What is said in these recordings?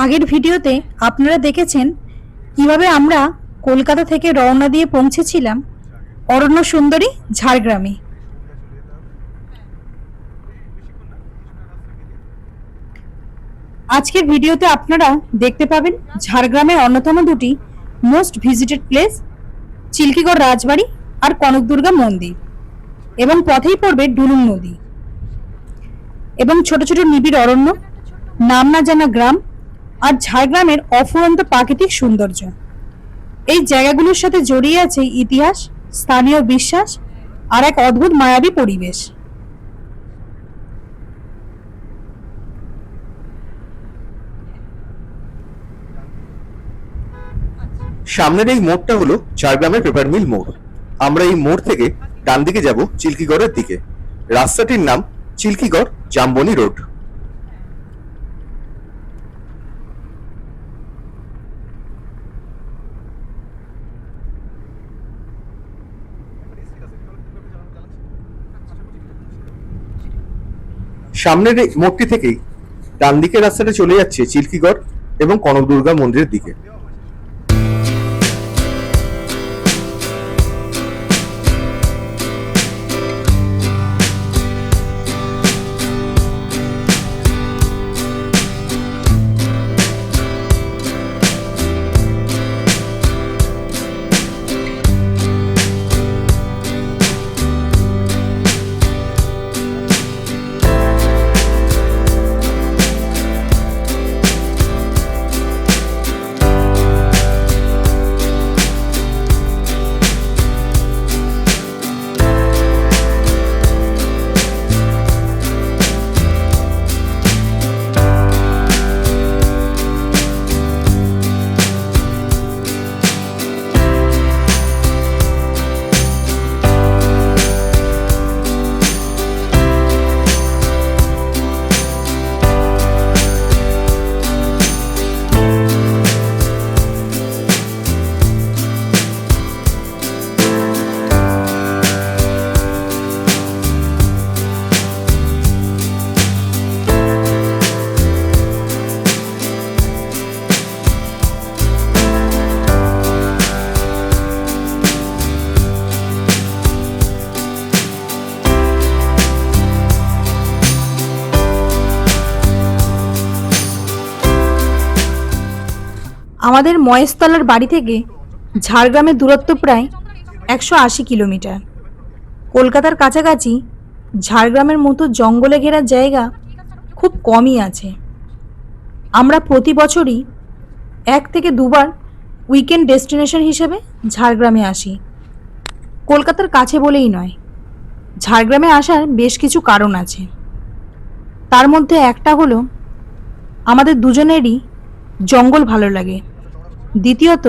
আগের ভিডিওতে আপনারা দেখেছেন কিভাবে আমরা কলকাতা থেকে রওনা দিয়ে পৌঁছেছিলাম অরণ্য সুন্দরী ঝাড়গ্রামে। আজকের ভিডিওতে আপনারা দেখতে পাবেন ঝাড়গ্রামের অন্যতম দুটি মোস্ট ভিজিটেড প্লেস, চিল্কিগড় রাজবাড়ি আর কনকদুর্গা মন্দির, এবং পথেই পড়বে ডুলুং নদী এবং ছোট ছোট নিবিড় অরণ্য, নাম না জানা গ্রাম আর ঝাড়গ্রামের অফুরন্ত প্রাকৃতিক সৌন্দর্য। এই জায়গাগুলোর সাথে জড়িয়ে আছে ইতিহাস, স্থানীয় বিশ্বাস আর এক অদ্ভুত মায়াবী পরিবেশ। সামনের এই মোড়টা হলো ঝাড়গ্রামের পেপার মিল মোড়। আমরা এই মোড় থেকে ডান দিকে যাব চিল্কিগড়ের দিকে। রাস্তাটির নাম চিল্কিগড় জামবনি রোড। সামনের এই মোড়টি থেকেই ডান দিকের রাস্তাটা চলে যাচ্ছে চিল্কিগড় এবং কনকদুর্গা মন্দিরের দিকে। আমাদের মহেশতলার বাড়ি থেকে ঝাড়গ্রামের দূরত্ব প্রায় 180 কিলোমিটার। কলকাতার কাছাকাছি ঝাড়গ্রামের মতো জঙ্গলে ঘেরা জায়গা খুব কমই আছে। আমরা প্রতি বছরই 1 থেকে 2 বার উইকেন্ড ডেস্টিনেশন হিসেবে ঝাড়গ্রামে আসি। কলকাতার কাছে বলেই নয়, ঝাড়গ্রামে আসার বেশ কিছু কারণ আছে। তার মধ্যে একটা হলো আমাদের দুজনেরই জঙ্গল ভালো লাগে। দ্বিতীয়ত,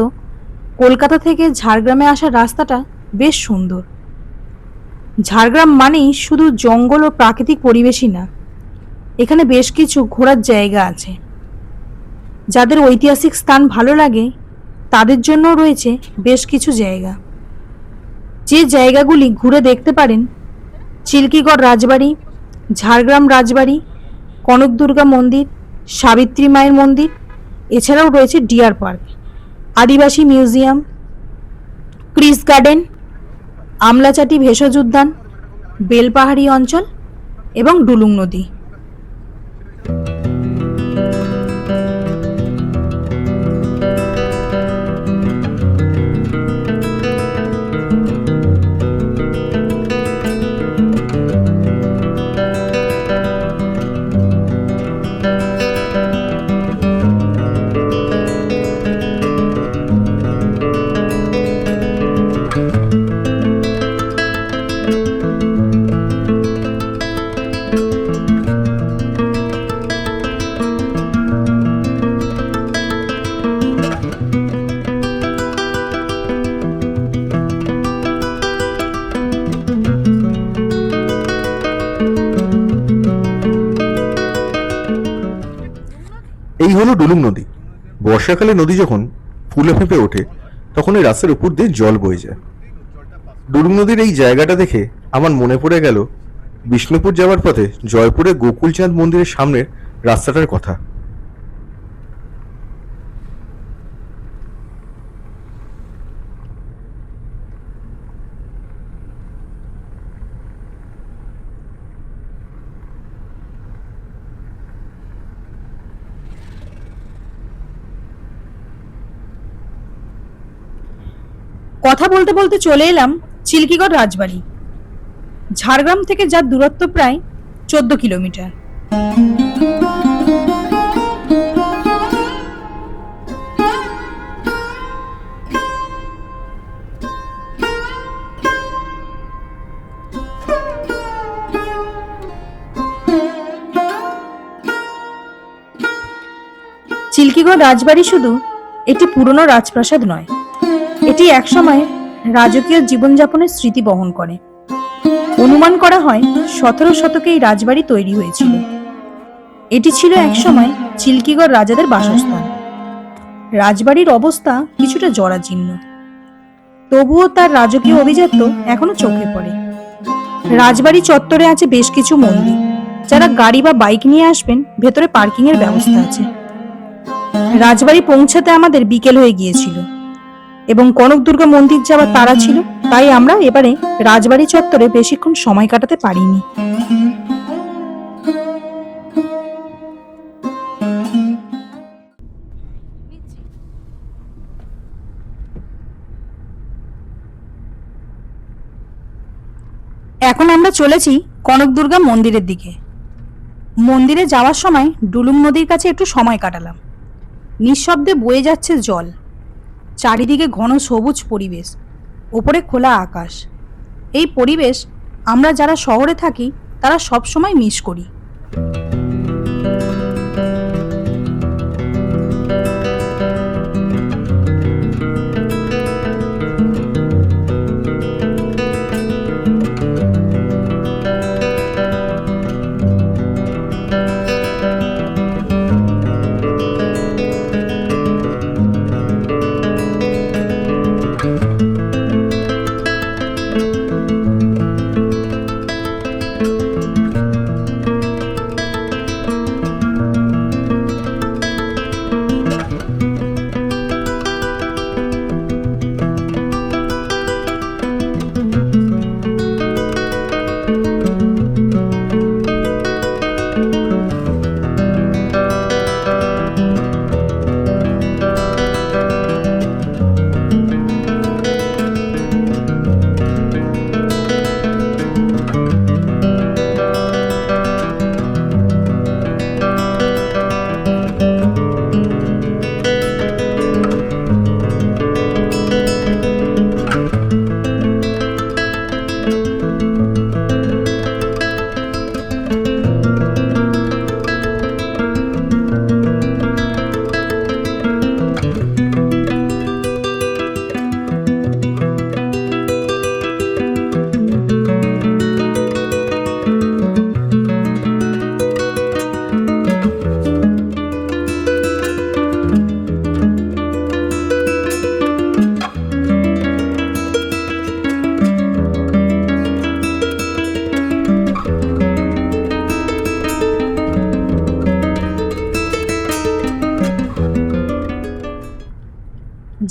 কলকাতা থেকে ঝাড়গ্রামে আসার রাস্তাটা বেশ সুন্দর। ঝাড়গ্রাম মানেই শুধু জঙ্গল ও প্রাকৃতিক পরিবেশই না, এখানে বেশ কিছু ঘোরার জায়গা আছে। যাদের ঐতিহাসিক স্থান ভালো লাগে তাদের জন্য রয়েছে বেশ কিছু জায়গা। যে জায়গাগুলি ঘুরে দেখতে পারেন চিল্কিগড় রাজবাড়ি, ঝাড়গ্রাম রাজবাড়ি, কনকদুর্গা মন্দির, সাবিত্রী মায়ের মন্দির, এছাড়াও রয়েছে ডিয়ার পার্ক, আদিবাসী মিউজিয়াম, ক্রিস গার্ডেন, আমলাচাটি ভেষজ উদ্যান, বেলপাহাড়ি অঞ্চল এবং ডুলুং নদী। এই হলো ডুলুং নদী। বর্ষাকালে নদী যখন ফুলে ফেঁপে ওঠে তখন এই রাস্তার উপর দিয়ে জল বয়ে যায়। ডুলুং নদীর এই জায়গাটা দেখে আমার মনে পড়ে গেল বিষ্ণুপুর যাওয়ার পথে জয়পুরে গোকুলচাঁদ মন্দিরের সামনের রাস্তাটার কথা। কথা বলতে বলতে চলে এলাম চিল্কিগড় রাজবাড়ি। ঝাড়গ্রাম থেকে যার দূরত্ব প্রায় 14 কিলোমিটার। চিল্কিগড় রাজবাড়ি শুধু একটি পুরনো রাজপ্রাসাদ নয়, এটি একসময় রাজকীয় জীবনযাপনের স্মৃতি বহন করে। অনুমান করা হয় 17 শতকে এই রাজবাড়ি তৈরি হয়েছিল। এটি ছিল একসময় চিল্কিগড় রাজাদের বাসস্থান। রাজবাড়ির অবস্থা কিছুটা জরাজীর্ণ, তবুও তার রাজকীয় অভিজাত্য এখনো চোখে পড়ে। রাজবাড়ি চত্বরে আছে বেশ কিছু মন্দির। যারা গাড়ি বা বাইক নিয়ে আসবেন, ভেতরে পার্কিং এর ব্যবস্থা আছে। রাজবাড়ি পৌঁছাতে আমাদের বিকেল হয়ে গিয়েছিল এবং কনক দুর্গা মন্দির যাওয়ার তাড়া ছিল, তাই আমরা এবারে রাজবাড়ি চত্বরে বেশিক্ষণ সময় কাটাতে পারিনি। এখন আমরা চলেছি কনক দুর্গা মন্দিরের দিকে। মন্দিরে যাওয়ার সময় ডুলুম নদীর কাছে একটু সময় কাটালাম। নিঃশব্দে বয়ে যাচ্ছে জল, চারিদিকে ঘন সবুজ পরিবেশ, ওপরে খোলা আকাশ। এই পরিবেশ আমরা যারা শহরে থাকি তারা সব সময় মিস করি।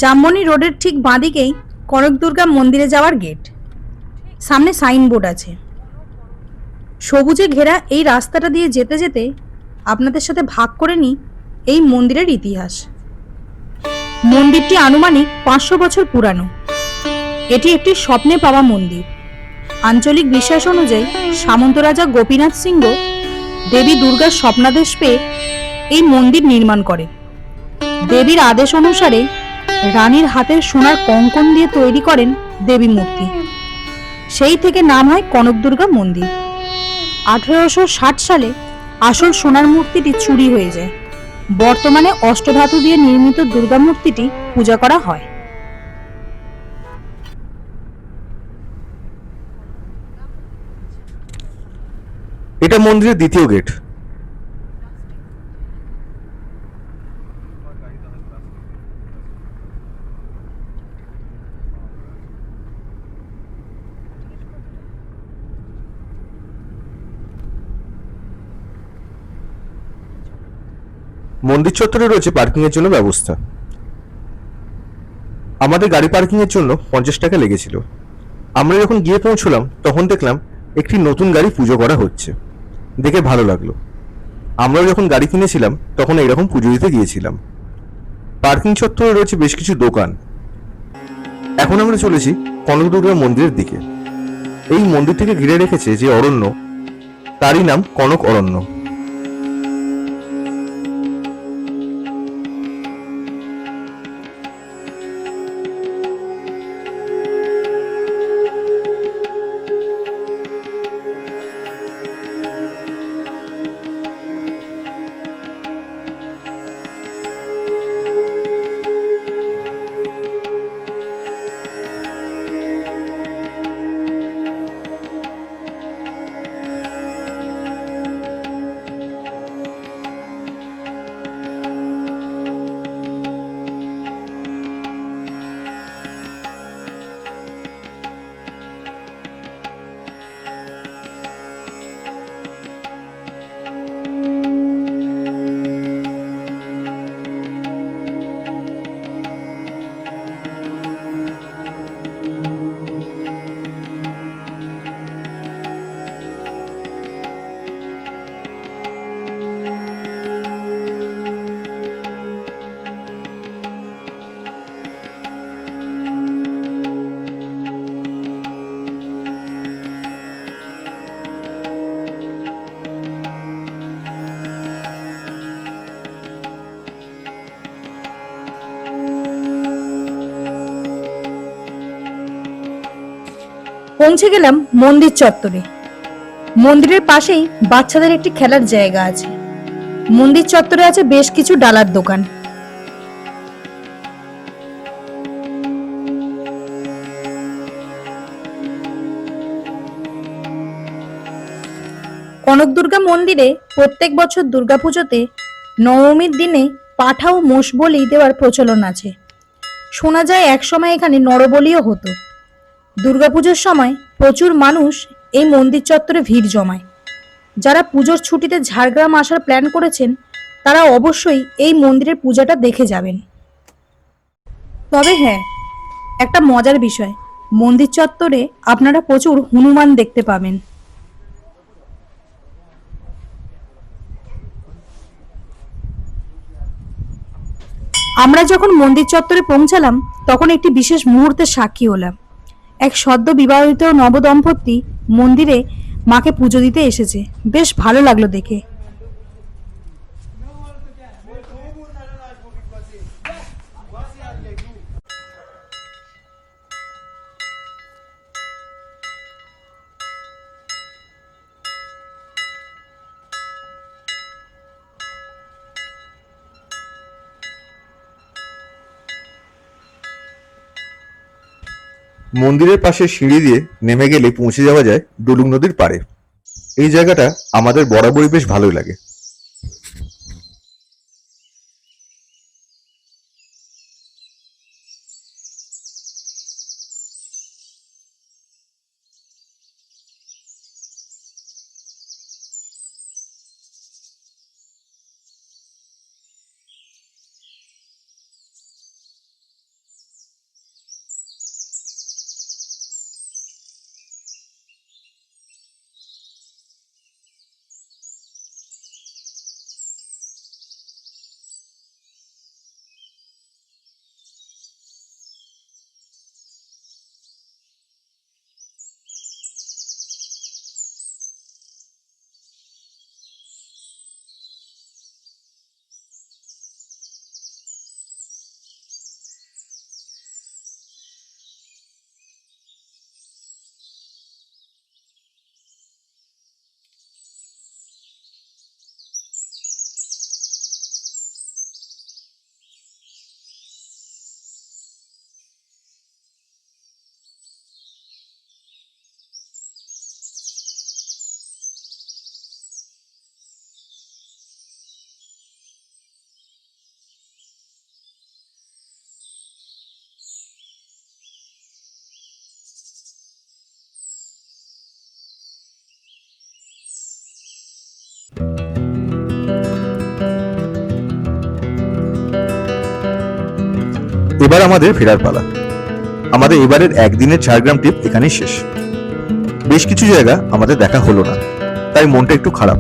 জামমনি রোডের ঠিক বাঁদিকেই কনক দুর্গা মন্দিরে যাওয়ার গেট। সামনে সাইনবোর্ড আছে। সবুজে ঘেরা এই রাস্তাটা দিয়ে যেতে যেতে আপনাদের সাথে ভাগ করে নিই এই মন্দিরের ইতিহাস। মন্দিরটি আনুমানিক 500 বছর পুরানো। এটি একটি স্বপ্নে পাওয়া মন্দির। আঞ্চলিক বিশ্বাস অনুযায়ী সামন্ত রাজা গোপীনাথ সিংহ দেবী দুর্গার স্বপ্নাদেশ পেয়ে এই মন্দির নির্মাণ করেন। দেবীর আদেশ অনুসারে রানীর হাতের সোনার কঙ্কন দিয়ে তৈরি করেন দেবী মূর্তি। সেই থেকে নাম হয় কনক দুর্গা মন্দির। 1860 সালে আসল সোনার মূর্তিটি চুরি হয়ে যায়। বর্তমানে অষ্টধাতু দিয়ে নির্মিত দুর্গা মূর্তিটি পূজা করা হয়। এটা মন্দিরের দ্বিতীয় গেট। মন্দির চত্বরে রয়েছে পার্কিং এর জন্য ব্যবস্থা। আমাদের গাড়ি পার্কিং এর জন্য 50 টাকা লেগেছিল। আমরা যখন গিয়ে পৌঁছলাম তখন দেখলাম একটি নতুন গাড়ি পুজো করা হচ্ছে, দেখে ভালো লাগলো। আমরাও যখন গাড়ি কিনেছিলাম তখন এইরকম পুজো দিতে গিয়েছিলাম। পার্কিং চত্বরে রয়েছে বেশ কিছু দোকান। এখন আমরা চলেছি কনক দুর্গা মন্দিরের দিকে। এই মন্দিরটিকে ঘিরে রেখেছে যে অরণ্য, তারই নাম কনক অরণ্য। পৌঁছে গেলাম মন্দির চত্বরে। মন্দিরের পাশেই বাচ্চাদের একটি খেলার জায়গা আছে। মন্দির চত্বরে আছে বেশ কিছু ডালার দোকান। কনক দুর্গা মন্দিরে প্রত্যেক বছর দুর্গাপুজোতে নবমীর দিনে পাঠা ও মোষ বলি দেওয়ার প্রচলন আছে। শোনা যায় একসময় এখানে নরবলিও হতো। দুর্গাপুজোর সময় প্রচুর মানুষ এই মন্দির চত্বরে ভিড় জমায়। যারা পুজোর ছুটিতে ঝাড়গ্রাম আসার প্ল্যান করেছেন তারা অবশ্যই এই মন্দিরের পূজাটা দেখে যাবেন। তবে হ্যাঁ, একটা মজার বিষয়, মন্দির চত্বরে আপনারা প্রচুর হনুমান দেখতে পাবেন। আমরা যখন মন্দির চত্বরে পৌঁছালাম তখন একটি বিশেষ মুহূর্তের সাক্ষী হলাম। এক সদ্য বিবাহিত নবদম্পতি মন্দিরে মাকে পুজো দিতে এসেছে। বেশ ভালো লাগলো দেখে। মন্দিরের পাশে সিঁড়ি দিয়ে নেমে গেলে পৌঁছে যাওয়া যায় ডুলুং নদীর পাড়ে। এই জায়গাটা আমাদের বরাবরই বেশ ভালোই লাগে। এবার আমাদের ফেরার পালা। আমাদের এবারের একদিনের ঝাড়গ্রাম ট্রিপ এখানেই শেষ। বেশ কিছু জায়গা আমাদের দেখা হলো না, তাই মনটা একটু খারাপ।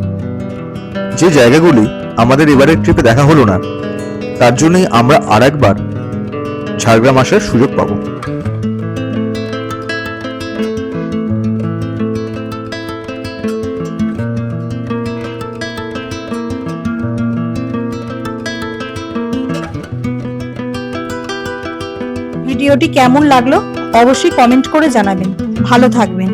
যে জায়গাগুলি আমাদের এবারের ট্রিপে দেখা হলো না, তার জন্যই আমরা আরেকবার ঝাড়গ্রাম আসার সুযোগ পাবো। ভিডিওটি কেমন লাগলো অবশ্যই কমেন্ট করে জানাবেন। ভালো থাকবেন।